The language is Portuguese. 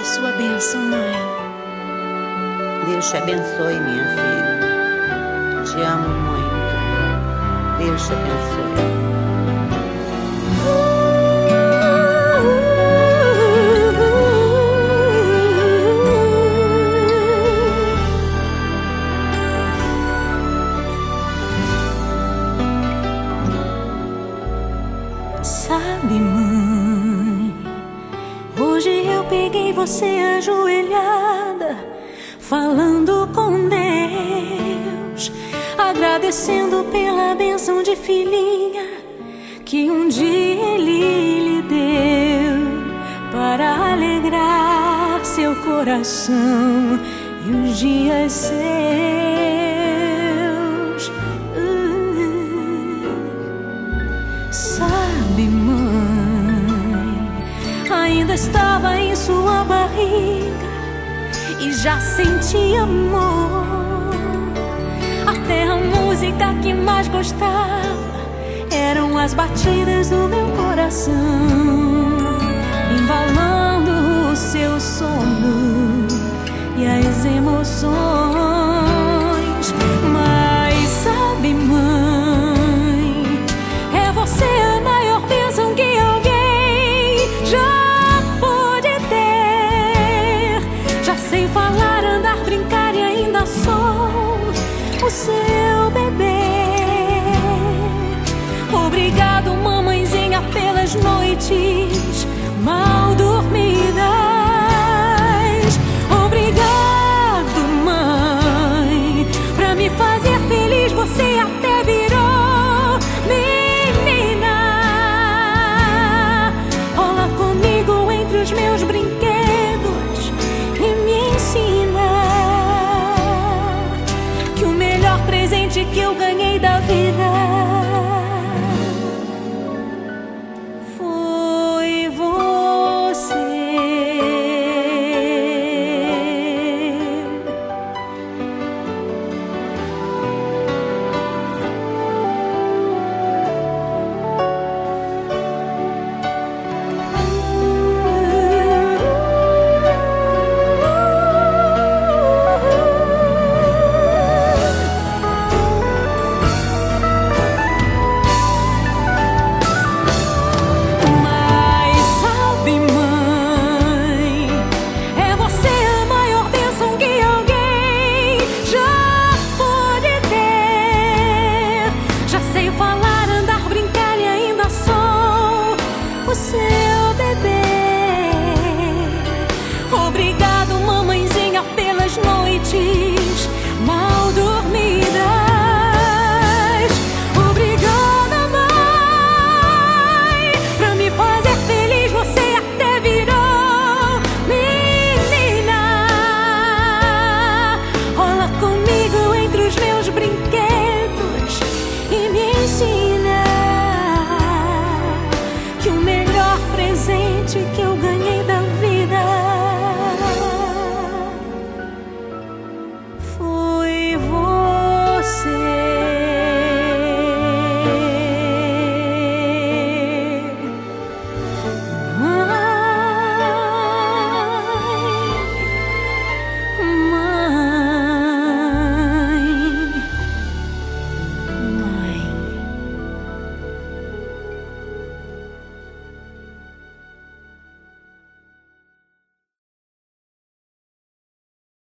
sua bênção, mãe. Deus te abençoe, minha filha. Te amo muito. Deus te abençoe. Sabe, mãe, hoje eu peguei você ajoelhada, falando com Deus, agradecendo pela bênção de filhinha que um dia Ele lhe deu, para alegrar seu coração e os dias seus. Sabe, mãe, ainda estava em sua barriga e já sentia amor. Até a música que mais gostava eram as batidas do meu coração, embalando o seu sono e as emoções. Mas sabe, mãe, é você a maior bênção que alguém já pôde ter. Já sei falar, andar, brincar e ainda sou o seu bebê. Obrigado, mamãezinha, pelas noites mal dormidas. Obrigado, mãe, pra me fazer feliz. Você até virou menina. Rola comigo entre os meus brinquedos e me ensina que o melhor presente que eu ganhei da vida foi você. Você